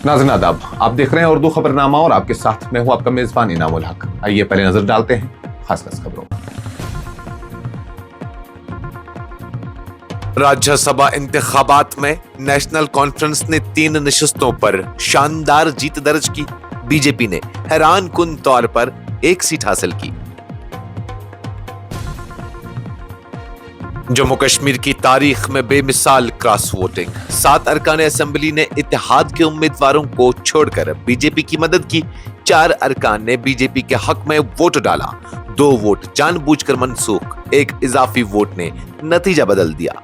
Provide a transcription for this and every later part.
नाज़रीन आदाब, आप देख रहे हैं उर्दू खबरनामा और आपके साथ मैं हूं आपका मेजबान इनामुल हक। आइए पहले नजर डालते हैं खास खबरों पर। राज्यसभा इंतखाबात में नेशनल कॉन्फ्रेंस ने 3 नशिस्तों पर शानदार जीत दर्ज की। बीजेपी ने हैरान कुन तौर पर 1 सीट हासिल की। जम्मू कश्मीर की तारीख में बेमिसाल क्रॉस वोटिंग। 7 अरकान असेंबली ने इत्तेहाद के उम्मीदवारों को छोड़कर बीजेपी की मदद की। 4 अरकान ने बीजेपी के हक में वोट डाला। 2 वोट जानबूझकर मनसूख, 1 इजाफी वोट ने नतीजा बदल दिया।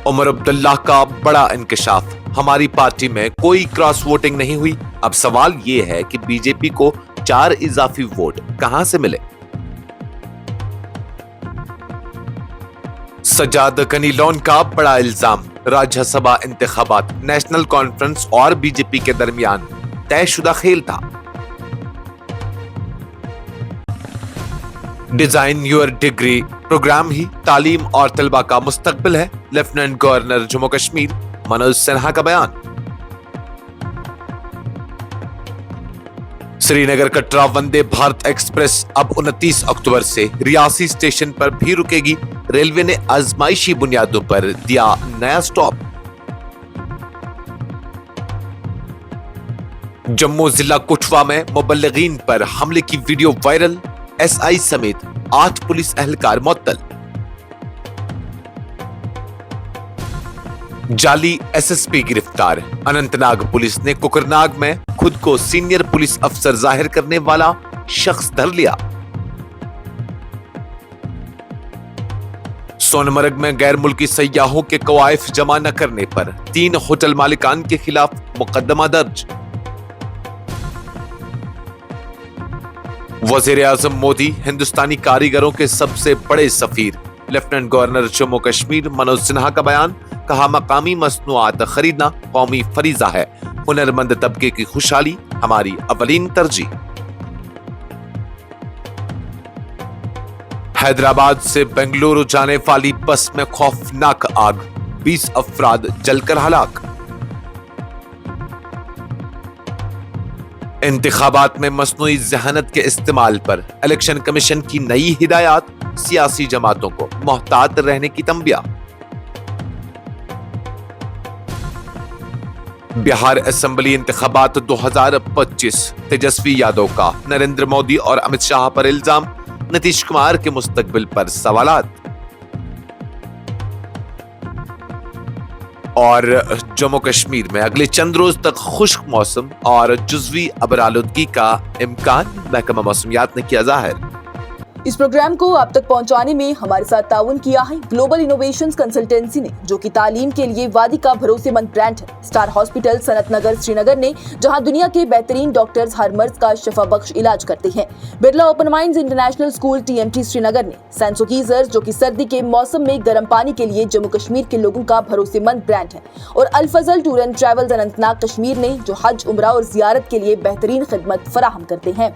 उमर अब्दुल्लाह का बड़ा इंकशाफ। हमारी पार्टी में कोई क्रॉस वोटिंग नहीं हुई। अब सवाल यह है कि बीजेपी को 4 इजाफी वोट कहां से मिले। सज्जाद कनीलौन का बड़ा इल्जाम। राज्यसभा इंतखाबात नेशनल कॉन्फ्रेंस और बीजेपी के दरमियान तयशुदा खेल था। डिजाइन योर डिग्री प्रोग्राम ही तालीम और तलबा का मुस्तकबिल है। लेफ्टिनेंट गवर्नर जम्मू कश्मीर मनोज सिन्हा का बयान। श्रीनगर कटरा वंदे भारत एक्सप्रेस अब 29 अक्टूबर से रियासी स्टेशन पर भी रुकेगी। रेलवे ने आजमाइशी बुनियादों पर दिया नया स्टॉप। जम्मू जिला कुठवा में मुबल्लिगीन पर हमले की वीडियो वायरल। एसआई समेत 8 पुलिस एहलकार मुअत्तल। जाली एसएसपी गिरफ्तार। अनंतनाग पुलिस ने कुकरनाग में खुद को सीनियर पुलिस अफसर जाहिर करने वाला शख्स धर लिया। सोनमर्ग में गैर मुल्की सयाहों के कवायफ जमा न करने पर 3 होटल मालिकान के खिलाफ मुकदमा दर्ज। वजीर आजम मोदी हिंदुस्तानी कारीगरों के सबसे बड़े सफीर। लेफ्टिनेंट गवर्नर जम्मू कश्मीर मनोज सिन्हा का बयान। कहा, मकामी मसनूआत खरीदना कौमी फरीजा है। हुनरमंद तबके की खुशहाली हमारी अवलीन तरजीह। हैदराबाद से बेंगलुरु जाने वाली बस में खौफनाक आग। 20 अफराद जलकर हलाक। इंतखाबात में मसनूई जहानत के इस्तेमाल पर इलेक्शन कमीशन की नई हिदायत। सियासी जमातों को मोहतात रहने की तंबिया। बिहार असेंबली इंतखाबात 2025। तेजस्वी यादव का नरेंद्र मोदी और अमित शाह पर इल्जाम। नीतीश कुमार के मुस्तकबिल पर सवालात। और जम्मू कश्मीर में अगले चंद रोज तक खुश्क मौसम और जुज़वी अबरालूदगी का इम्कान। महकमा मौसमियात ने किया जाहिर। इस प्रोग्राम को आप तक पहुंचाने में हमारे साथ ताउन किया है ग्लोबल इनोवेशंस कंसल्टेंसी ने, जो कि तालीम के लिए वादी का भरोसेमंद ब्रांड है। स्टार हॉस्पिटल सनत नगर श्रीनगर ने, जहां दुनिया के बेहतरीन डॉक्टर्स हर मर्ज का शफा बख्श इलाज करते हैं। Birla open minds international school TMT Srinagar ने सैंसो गीजर, जो कि सर्दी के मौसम में गर्म पानी के लिए जम्मू कश्मीर के लोगों का भरोसेमंद ब्रांड है। और Al Fazal tour and travels Anantnag Kashmir ने, जो हज, उम्रा और जियारत के लिए बेहतरीन खिदमत फराहम करते हैं।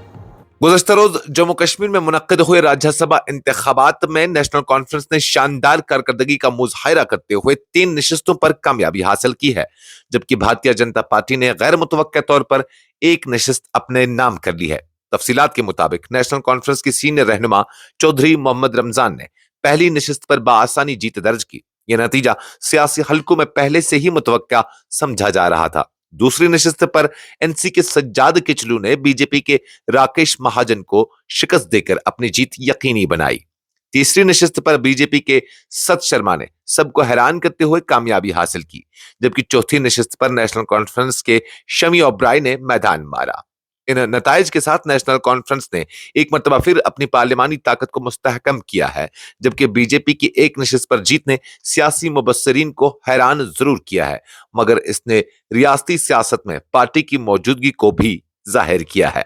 गुज़श्ता रोज जम्मू कश्मीर में मुनक्किद हुए राज्यसभा इंतखाबात में नेशनल कॉन्फ्रेंस ने शानदार कारकर्दगी का मुजाहिरा करते हुए 3 नशिस्तों पर कामयाबी हासिल की है, जबकि भारतीय जनता पार्टी ने गैर मुतवक्किया तौर पर 1 नशिस्त अपने नाम कर ली है। तफसीलात के मुताबिक नेशनल कॉन्फ्रेंस की सीनियर रहनुमा चौधरी मोहम्मद रमजान ने पहली नशिस्त पर बाआसानी जीत दर्ज की। यह नतीजा सियासी हलकों में पहले से ही मुतवक्किया समझा जा रहा था। दूसरी नशिस्त पर एनसी के सज्जाद किचलू ने बीजेपी के राकेश महाजन को शिकस्त देकर अपनी जीत यकीनी बनाई। तीसरी नशिस्त पर बीजेपी के सत शर्मा ने सबको हैरान करते हुए कामयाबी हासिल की, जबकि चौथी नशिस्त पर नेशनल कॉन्फ्रेंस के शमी ओब्राय ने मैदान मारा। इन नताइज के साथ नेशनल कॉन्फ्रेंस ने एक मर्तबा फिर अपनी पार्लिमानी ताकत को मुस्तहकम किया है, जबकि बीजेपी की 1 नशिस्त पर जीत ने सियासी मुबस्सिरीन को हैरान जरूर किया है, मगर इसने रियासती सियासत में पार्टी की मौजूदगी को भी जाहिर किया है।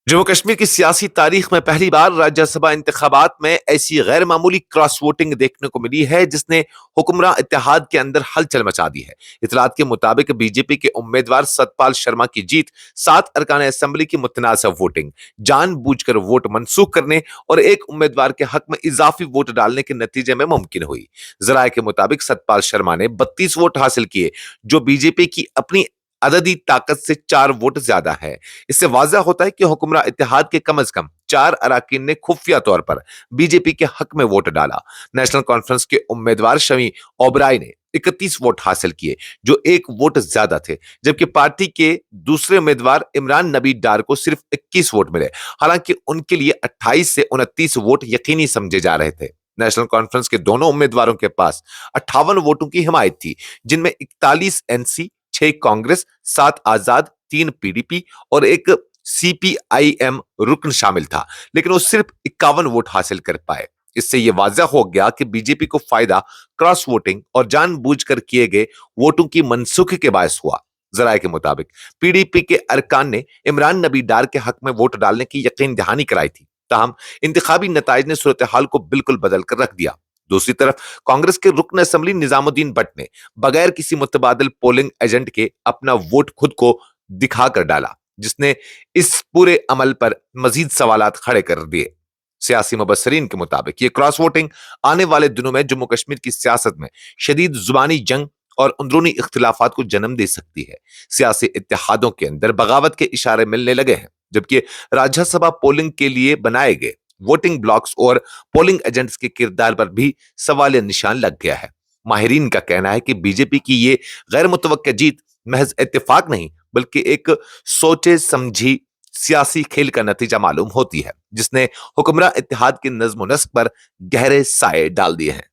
जम्मू कश्मीर की सियासी तारीख में पहली बार राज्यसभा इंतखाबात में ऐसी गैर मामूली क्रॉस वोटिंग देखने को मिली है जिसने हुक्मरान इत्तेहाद के अंदर हलचल मचा दी है। इतलात के मुताबिक बीजेपी के उम्मीदवार सतपाल शर्मा की जीत 7 अरकान असेंबली की मुतनाज़ वोटिंग, जानबूझकर वोट मनसूख करने और एक उम्मीदवार के हक में इजाफी वोट डालने के नतीजे में मुमकिन हुई। जराये के मुताबिक सतपाल शर्मा ने 32 वोट हासिल किए, जो बीजेपी की अपनी अददी ताकत से 4 वोट ज्यादा है। इससे वाज़ह होता है कि हुक्मरान इत्तेहाद के कम से कम 4 अराकीन ने खुफिया तौर पर बीजेपी के हक में वोट डाला। नेशनल कॉन्फ्रेंस के उम्मीदवार शमी ओबराई ने 31 वोट हासिल किए, जो 1 वोट ज्यादा थे, जबकि पार्टी के दूसरे उम्मीदवार इमरान नबी डार को सिर्फ 21 वोट मिले। हालांकि उनके लिए 28 से 29 वोट यकीनी समझे जा रहे थे। नेशनल कॉन्फ्रेंस के दोनों उम्मीदवारों के पास 58 वोटों की हिमायत थी, जिनमें 41 एनसी, 6 कांग्रेस, 7 आजाद, 3 पीडीपी और 1 सीपीआईएम रुकन शामिल था, लेकिन वो सिर्फ 51 वोट हासिल कर पाए। इससे यह वाज़ह हो गया कि बीजेपी को फायदा क्रॉस वोटिंग और जानबूझकर किए गए वोटों की मनसूखी के बायस हुआ। जराये के मुताबिक पीडीपी के अरकान ने इमरान नबी डार के हक में वोट डालने की यकीन दहानी कराई थी, ताहम इंतखाबी नताइज ने सूरत हाल को बिल्कुल बदल कर रख दिया। दूसरी तरफ कांग्रेस के रुकन असेंबली निजामुद्दीन भट्ट ने बगैर किसी मुतबादिल पोलिंग एजेंट के अपना वोट खुद को दिखाकर डाला, जिसने इस पूरे अमल पर मजीद सवालात खड़े कर दिए। सियासी मुबस्सरीन के मुताबिक ये क्रॉस वोटिंग आने वाले दिनों में जम्मू कश्मीर की सियासत में शदीद जुबानी जंग और अंदरूनी इख्तिलाफात को जन्म दे सकती है। सियासी इत्तेहादों के अंदर बगावत के इशारे मिलने लगे हैं, जबकि राज्यसभा पोलिंग के लिए बनाए गए वोटिंग ब्लॉक्स और पोलिंग एजेंट्स के किरदार पर भी सवालिया निशान लग गया है। माहिरीन का कहना है कि बीजेपी की ये गैर मुतवक्किया जीत महज इत्तेफाक नहीं, बल्कि एक सोचे समझी सियासी खेल का नतीजा मालूम होती है, जिसने हुक्मरान इत्तेहाद के नज्म व नस्क पर गहरे साए डाल दिए हैं।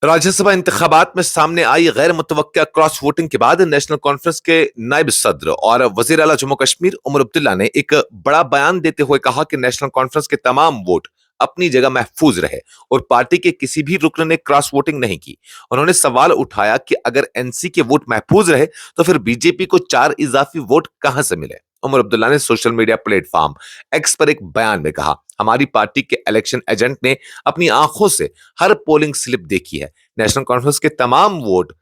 राज्यसभा इंतखाबात में सामने आई गैर मुतवक्किया क्रॉस वोटिंग के बाद नेशनल कॉन्फ्रेंस के नायब सदर और वजीर आला जम्मू कश्मीर उमर अब्दुल्ला ने एक बड़ा बयान देते हुए कहा कि नेशनल कॉन्फ्रेंस के तमाम वोट अपनी जगह महफूज रहे और पार्टी के किसी भी रुकन ने क्रॉस वोटिंग नहीं की। उन्होंने सवाल उठाया कि अगर एनसी के वोट महफूज रहे तो फिर बीजेपी को 4 इजाफी वोट कहां से मिले। उमर अब्दुल्ला ने सोशल मीडिया प्लेटफॉर्म एक्स पर एक बयान में कहा, हमारी पार्टी के इलेक्शन एजेंट ने अपनी आंखों से हर पोलिंग स्लिप देखी है। नेशनल कॉन्फ्रेंस के तमाम वोट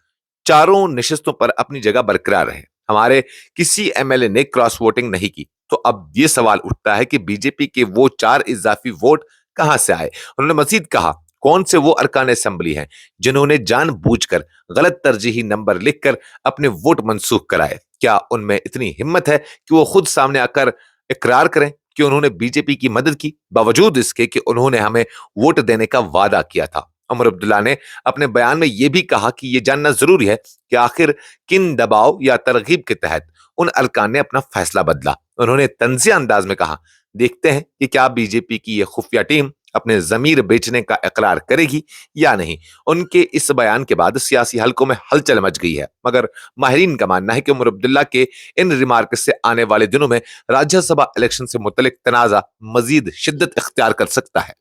चारों नशिस्तों पर अपनी जगह बरकरार रहे। हमारे किसी एमएलए ने क्रॉस वोटिंग नहीं की। तो अब यह सवाल उठता है कि बीजेपी के वो 4 इजाफी वोट कहां से आए। उन्होंने मजीद कहा, कौन से वो अरकान असेंबली हैं जिन्होंने जानबूझकर गलत तरजीही नंबर लिखकर अपने वोट मनसूख कराए। क्या उनमें इतनी हिम्मत है कि वो खुद सामने आकर इकरार करें कि उन्होंने बीजेपी की मदद की, बावजूद इसके कि उन्होंने हमें वोट देने का वादा किया था। उमर अब्दुल्ला ने अपने बयान में यह भी कहा कि यह जानना जरूरी है कि आखिर किन दबाव या तरगीब के तहत उन अरकान ने अपना फैसला बदला। उन्होंने तंजिया अंदाज में कहा, देखते हैं कि क्या बीजेपी की यह खुफिया टीम अपने जमीर बेचने का इकरार करेगी या नहीं। उनके इस बयान के बाद सियासी हलकों में हलचल मच गई है, मगर माहिरीन का मानना है कि उमर अब्दुल्ला के इन रिमार्क से आने वाले दिनों में राज्यसभा इलेक्शन से मुतल्लिक तनाजा मजीद शिद्दत इख्तियार कर सकता है।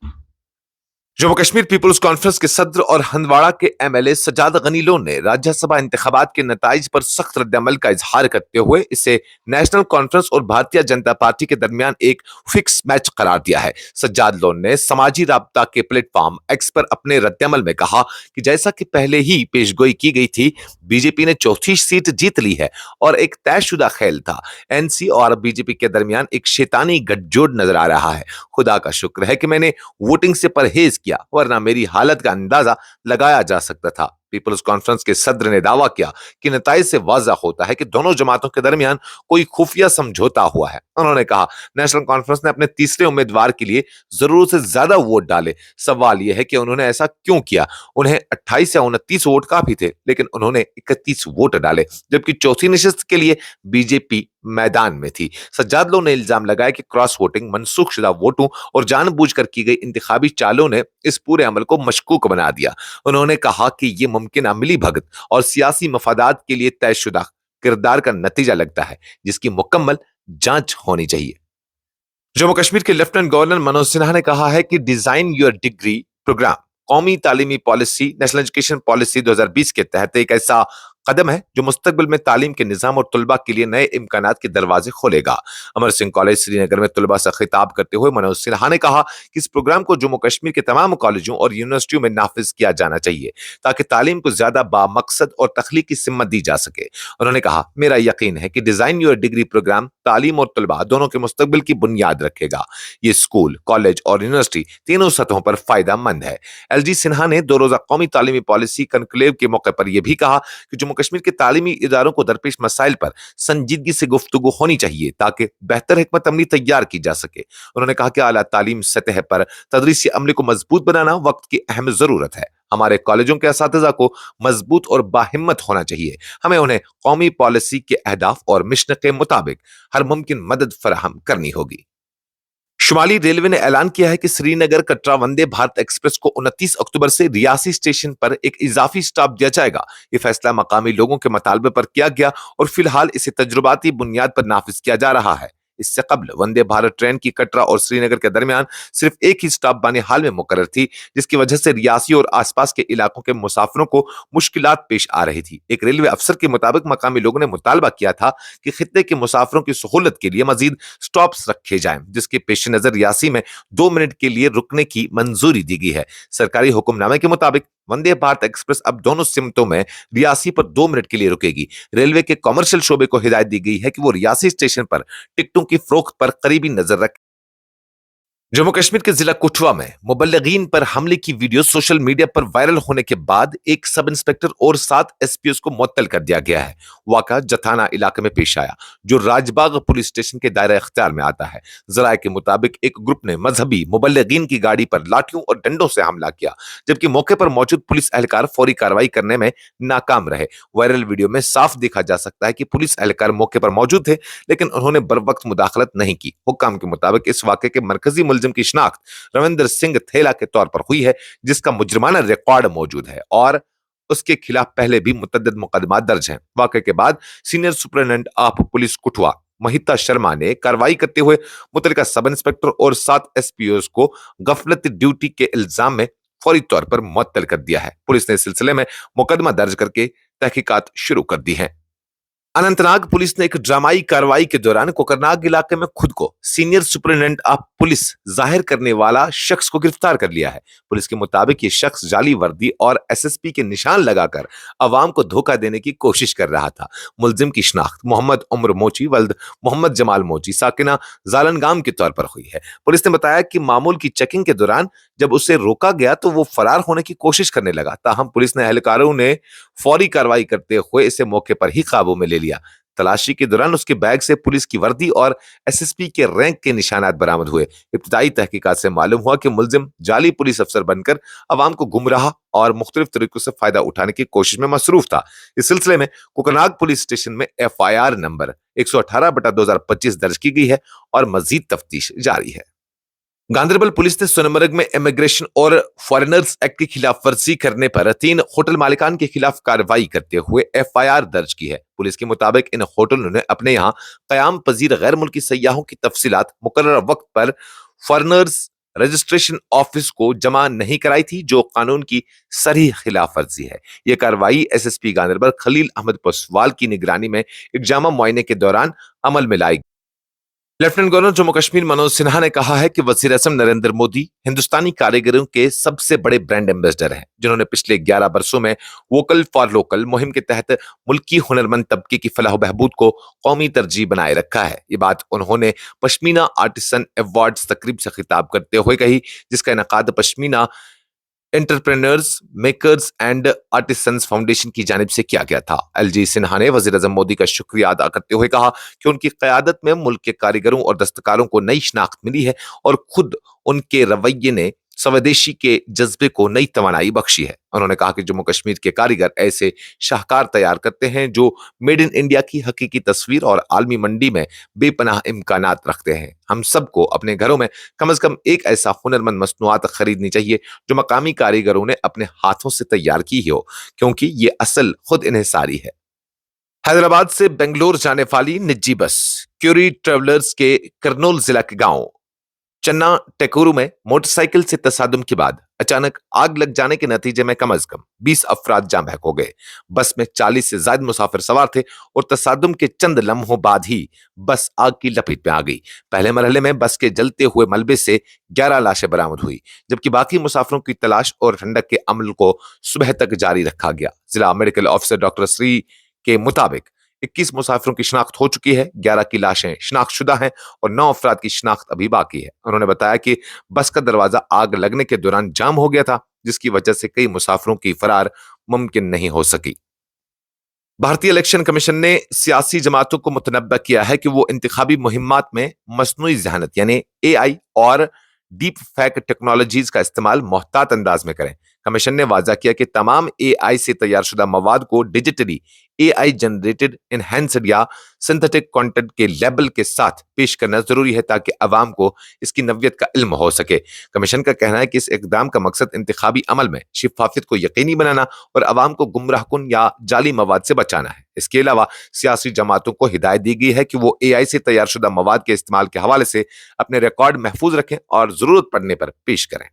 जम्मू कश्मीर पीपुल्स कॉन्फ्रेंस के सदर और हंदवाड़ा के एमएलए सज्जाद गनी लोन ने राज्यसभा इंतखाबात के नताइज पर सख्त रद्द-ए-अमल का इजहार करते हुए इसे नेशनल कॉन्फ्रेंस और भारतीय जनता पार्टी के दरमियान एक फिक्स मैच करार दिया है। सज्जाद लोन ने समाजी राब्ता के प्लेटफॉर्म एक्स पर अपने रद्द-ए-अमल में कहा कि जैसा कि पहले ही पेशगोई की गई थी, बीजेपी ने चौथी सीट जीत ली है और एक तयशुदा खेल था। एनसी और बीजेपी के दरमियान एक शैतानी गठजोड़ नजर आ रहा है। खुदा का शुक्र है कि मैंने वोटिंग से परहेज किया, वरना मेरी हालत का अंदाजा लगाया जा सकता था। पीपल्स कॉन्फ्रेंस के सदर ने दावा किया कि नताइज से वाज़ा होता है कि दोनों जमातों के दरमियान कोई खुफिया समझौता हुआ है। उन्होंने कहा, नेशनल कॉन्फ्रेंस ने अपने तीसरे उम्मीदवार के लिए जरूरत से ज्यादा वोट डाले। सवाल यह है कि उन्होंने ऐसा क्यों किया। उन्हें 28 या 29 वोट काफी थे, लेकिन उन्होंने 31 वोट डाले, जबकि चौथी नशिस्त के लिए बीजेपी मैदान में थी। सज्जाद लोन ने इल्जाम लगाया कि क्रॉस वोटिंग, मनसूख शुदा वोटों और जानबूझकर की गई इंतखाबी चालों ने इस पूरे अमल को मशकूक बना दिया। उन्होंने कहा कि ये मुमकिन मिली भगत और सियासी मफादात के लिए तयशुदा किरदार का नतीजा लगता है, जिसकी मुकम्मल जांच होनी चाहिए। जम्मू कश्मीर के लेफ्टिनेंट गवर्नर मनोज सिन्हा ने कहा है कि डिजाइन योर डिग्री प्रोग्राम कौमी तालीमी पॉलिसी नेशनल एजुकेशन पॉलिसी 2020 के तहत एक ऐसा कदम है जो मुस्तकबिल में तालीम के निजाम और तुलबा के लिए नए इम्कानात के दरवाजे खोलेगा। अमर सिंह कॉलेज श्रीनगर में तुलबा से खिताब करते हुए मनोज सिन्हा ने कहा कि इस प्रोग्राम को जम्मू कश्मीर के तमाम कॉलेजों और यूनिवर्सिटियों में नाफिज किया जाना चाहिए ताकि तालीम को ज्यादा बामकसद और तख्लीकी सिम्मत दी जा सके। उन्होंने कहा, मेरा यकीन है कि डिजाइन योर डिग्री प्रोग्राम तालीम और तुलबा दोनों के मुस्तकबिल की बुनियाद रखेगा। ये स्कूल, कॉलेज और यूनिवर्सिटी तीनों सतहों पर फायदा मंद है। एलजी सिन्हा ने 2 रोजा कौमी तालीमी पॉलिसी कनक्लेव के मौके पर यह भी कहा कि जम्मू कश्मीर के तालीमी इदारों को दरपेश मसाइल पर संजीदगी से गुफ्तगू होनी चाहिए ताकि बेहतर हिकमत अमली तैयार की जा सके। उन्होंने कहा कि आला तालीम सतह पर तदरीसी अमले को मजबूत बनाना वक्त की अहम जरूरत है। हमारे कॉलेजों के असातिज़ा को मजबूत और बाहिम्मत होना चाहिए। हमें उन्हें कौमी पॉलिसी के अहदाफ और मिशन के मुताबिक हर मुमकिन मदद फराहम करनी होगी। शुमाली रेलवे ने ऐलान किया है कि श्रीनगर कटरा वंदे भारत एक्सप्रेस को 29 अक्टूबर से रियासी स्टेशन पर एक इजाफी स्टॉप दिया जाएगा। ये फैसला मकामी लोगों के मुतालबे पर किया गया और फिलहाल इसे तजुर्बाती बुनियाद पर नाफिज किया जा रहा है। इससे कबल वंदे भारत ट्रेन की कटरा और श्रीनगर के दरमियान सिर्फ एक ही स्टॉप बानिहाल में मुकर्रर थी, जिसकी वजह से रियासी और आसपास के इलाकों के मुसाफिरों को मुश्किलात पेश आ रही थी। एक रेलवे अफसर के मुताबिक मकामी लोगों ने मुतालबा किया था कि खित्ते के मुसाफिरों की सहूलत के लिए मजीद स्टॉप्स रखे जाएं, जिसके पेश नजर रियासी में 2 मिनट के लिए रुकने की मंजूरी दी गई है। सरकारी हुक्मनामे के मुताबिक वंदे भारत एक्सप्रेस अब दोनों सिमतों में रियासी पर 2 मिनट के लिए रुकेगी। रेलवे के कमर्शियल शोबे को हिदायत दी गई है कि वो रियासी स्टेशन पर टिकटों की फरोख्त पर करीबी नजर रखे। जम्मू कश्मीर के जिला कठुआ में मुबल्लिगीन पर हमले की वीडियो सोशल मीडिया पर वायरल होने के बाद एक सब इंस्पेक्टर और 7 एसपीओ को मुअत्तल कर दिया गया है। वाक़ा जथाना इलाके में पेश आया, जो राजबाग पुलिस स्टेशन के दायरा इख्तियार में आता है। जराये के मुताबिक एक ग्रुप ने मजहबी मुबल्लिगीन की गाड़ी पर लाठियों और डंडों से हमला किया, जबकि मौके पर मौजूद पुलिस एहलकार फौरी कार्रवाई करने में नाकाम रहे। वायरल वीडियो में साफ देखा जा सकता है कि पुलिस एहलकार मौके पर मौजूद थे, लेकिन उन्होंने बरवक्त मुदाखलत नहीं की। हुक्काम के मुताबिक इस वाक़े के मरकजी मुलजिम की शिनाख्त रविंदर सिंह थेला के तौर पर हुई है, जिसका मुजरिमाना रिकॉर्ड मौजूद है और उसके खिलाफ पहले भी मुतअद्दिद मुकदमात दर्ज हैं। वाक़े के बाद senior superintendent of police Kathua Mahita Sharma ने कार्रवाई करते हुए मुतल्लिका सब इंस्पेक्टर और 7 एसपीओ को गफलत ड्यूटी के इल्जाम में फौरी तौर पर मुअत्तल कर दिया है। पुलिस ने इस सिलसिले में मुकदमा दर्ज करके तहकीकात शुरू कर दी है। अनंतनाग पुलिस ने एक ड्रामाई कार्रवाई के दौरान कोकरनाग इलाके में खुद को सीनियर सुपरिटेंडेंट ऑफ पुलिस जाहिर करने वाला शख्स को गिरफ्तार कर लिया है। पुलिस के मुताबिक ये शख्स जाली वर्दी और एसएसपी के निशान लगाकर अवाम को धोखा देने की कोशिश कर रहा था। मुलजिम की शिनाख्त मोहम्मद उमर मोची वल्द मोहम्मद जमाल मोची साकिना जालनगाम के तौर पर हुई है। पुलिस ने बताया कि मामूल की चेकिंग के दौरान जब उसे रोका गया तो वो फरार होने की कोशिश करने लगा। ताहम पुलिस ने एहलकारों ने फौरी कार्रवाई करते हुए इसे मौके पर ही काबू में ले लिया। तलाशी के दौरान उसके बैग से पुलिस की वर्दी और एसएसपी के रैंक के निशानात बरामद हुए। इब्तिदाई तहकीकात से मालूम हुआ कि मुलजिम जाली पुलिस अफसर बनकर अवाम को गुमराह और मुख्तलिफ तरीकों से फायदा उठाने की कोशिश में मसरूफ था। इस सिलसिले में कोकरनाग पुलिस स्टेशन में FIR नंबर 118/2025 दर्ज की गई है और मजीद तफ्तीश जारी है। गांधरबल पुलिस ने सोनमर्ग में इमिग्रेशन और फॉरेनर्स एक्ट की खिलाफ वर्जी करने पर 3 होटल मालिकान के खिलाफ कार्रवाई करते हुए FIR दर्ज की है। पुलिस के मुताबिक इन होटलों ने अपने यहाँ कयाम पजीर गैर मुल्की सयाहों की तफसीलात मुकर्रर वक्त पर फॉरेनर्स रजिस्ट्रेशन ऑफिस को जमा नहीं कराई थी, जो कानून की सरीह खिलाफ वर्जी है। यह कार्रवाई SSP गांधरबल खलील अहमद पसवाल की निगरानी में एक जामा मुआयने के दौरान अमल में लाई। लेफ्टिनेंट गवर्नर जम्मू कश्मीर मनोज सिन्हा ने कहा है कि वजीर आज़म नरेंद्र मोदी हिंदुस्तानी कारीगरों के सबसे बड़े ब्रांड एम्बेसडर हैं, जिन्होंने पिछले 11 वर्षों में वोकल फॉर लोकल मुहिम के तहत मुल्की हुनरमंद तबके की फलाह बहबूद को कौमी तरजीह बनाए रखा है। ये बात उन्होंने पश्मीना आर्टिसन अवार्ड्स तकरीब से खिताब करते हुए कही, जिसका इनेकाद Pashmina entrepreneurs makers and artisans foundation की जानिब से किया गया था। LG सिन्हा ने वज़ीर आज़म मोदी का शुक्रिया अदा करते हुए कहा कि उनकी क़यादत में मुल्क के कारीगरों और दस्तकारों को नई शनाख्त मिली है और खुद उनके रवैये ने स्वदेशी के जज्बे को नई तवानाई बख्शी है। उन्होंने कहा कि जम्मू कश्मीर के कारीगर ऐसे शाहकार तैयार करते हैं जो मेड इन इंडिया की हकीकी तस्वीर और आलमी मंडी में बेपनाह इम्कानात रखते हैं। हम सबको अपने घरों में कम से कम एक ऐसा हुनरमंद मसनूआत खरीदनी चाहिए जो मकामी कारीगरों ने अपने हाथों से तैयार की हो, क्योंकि ये असल खुद इन्हिसारी है। हैदराबाद से बेंगलोर जाने वाली निजी बस क्यूरी ट्रेवलर्स के करनूल जिला के गांव चन्ना टेकोरू में मोटरसाइकिल से तसादुम के बाद अचानक आग लग जाने के नतीजे में कम से कम 20 अफराद जाँ बहक हो गए। बस में 40 से ज्यादा मुसाफिर सवार थे और तसादुम के चंद लम्हों बाद ही बस आग की लपेट में आ गई। पहले मरहले में बस के जलते हुए मलबे से 11 लाशें बरामद हुई, जबकि बाकी मुसाफिरों की तलाश और ठंडक के अमल को सुबह तक जारी रखा गया। जिला मेडिकल ऑफिसर डॉक्टर श्री के मुताबिक 21 मुसाफिरों की शिनाख्त हो चुकी है, 11 की लाशें शिनाख्तशुदा हैं और 9 अफराद की शिनाख्त अभी बाकी है। उन्होंने बताया कि बस का दरवाजा आग लगने के दौरान जाम हो गया था, जिसकी वजह से कई मुसाफिरों की फरार मुमकिन नहीं हो सकी। भारतीय इलेक्शन कमीशन ने सियासी जमातों को मुतनब्बा किया है कि वो इंतखाबी मुहिम्मात में मसनूई ज़हानत यानी AI और डीप फेक टेक्नोलॉजीज का इस्तेमाल मोहतात अंदाज में करें। कमीशन ने वाजा किया कि तमाम AI से तैयार शुदा मवाद को डिजिटली AI जनरेटेड एनहेंस्ड या सिंथेटिक कंटेंट के लेबल के साथ पेश करना जरूरी है ताकि अवाम को इसकी नव्यत का इल्म हो सके। कमीशन का कहना है कि इस इकदाम का मकसद इंतखाबी अमल में शिफाफियत को यकीनी बनाना और अवाम को गुमराहकुन या जाली मवाद से बचाना है। इसके अलावा सियासी जमातों को हिदायत दी गई है कि वो AI से तैयार शुदा मवाद के इस्तेमाल के हवाले से अपने रिकॉर्ड महफूज रखें और जरूरत पड़ने पर पेश करें।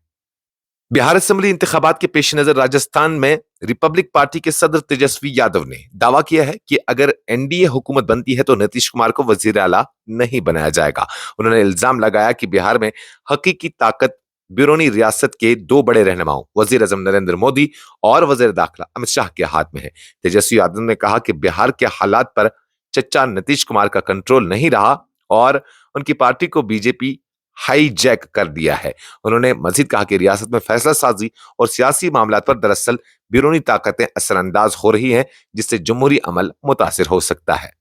बिहार असेंबली इंतखाबात के पेश नजर राजस्थान में रिपब्लिक पार्टी के सदर तेजस्वी यादव ने दावा किया है कि अगर NDA हुकूमत बनती है तो नीतीश कुमार को वजीर आला नहीं बनाया जाएगा। उन्होंने इल्जाम लगाया कि बिहार में हकीकी ताकत बैरूनी रियासत के 2 बड़े रहनुमाओं वजीर आजम नरेंद्र मोदी और वजीर दाखिला अमित शाह के हाथ में है। तेजस्वी यादव ने कहा कि बिहार के हालात पर चच्चा नीतीश कुमार का कंट्रोल नहीं रहा और उनकी पार्टी को बीजेपी हाईजैक कर दिया है। उन्होंने मजीद कहा कि रियासत में फैसला साजी और सियासी मामलात पर दरअसल बैरूनी ताकतें असरअंदाज हो रही हैं, जिससे जमहूरी अमल मुतासिर हो सकता है।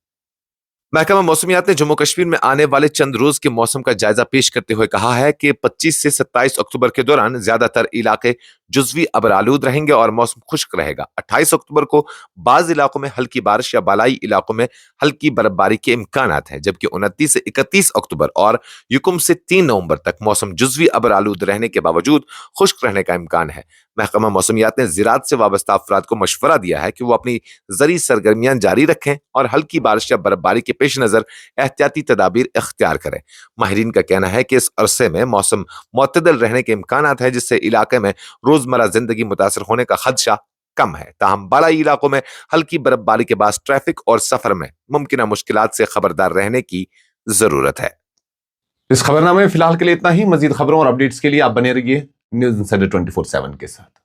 महकमा मौसमियात ने जम्मू कश्मीर में आने वाले चंद रोज के मौसम का जायजा पेश करते हुए कहा है कि 25 से 27 अक्टूबर के दौरान ज्यादातर इलाके जुज़वी अबरालूद रहेंगे और मौसम खुश्क रहेगा। 28 अक्टूबर को बाज इलाकों में हल्की बारिश या बालाई इलाकों में हल्की बर्फबारी के इम्कानात हैं, जबकि 29 से 31 अक्टूबर और युकुम से 3 नवंबर तक मौसम जुज़वी अबरालूद रहने के बावजूद खुश्क रहने का इम्कान है। महकमा मौसमियात ने ज़राअत से वाबस्ता अफराद को मशवरा दिया है कि वो अपनी ज़री सरगर्मियां जारी रखें और हल्की बारिश या बर्फबारी के पेश नजर एहतियाती तदाबीर इख्तियार करें। माहिरीन का कहना है कि इस अरसे में मौसम मुतदल रहने के इम्कानात है, जिससे इलाके में रोजमर्रा जिंदगी मुतासर होने का खदशा कम है। ताहम बालाई इलाकों में हल्की बर्फबारी के बाद ट्रैफिक और सफर में मुमकिन मुश्किलात से खबरदार रहने की जरूरत है। इस खबरनामे में फिलहाल के लिए इतना ही। मजीद खबरों और अपडेट्स के लिए आप बने रहिए न्यूज़ इंसाइडर 24/7 के साथ।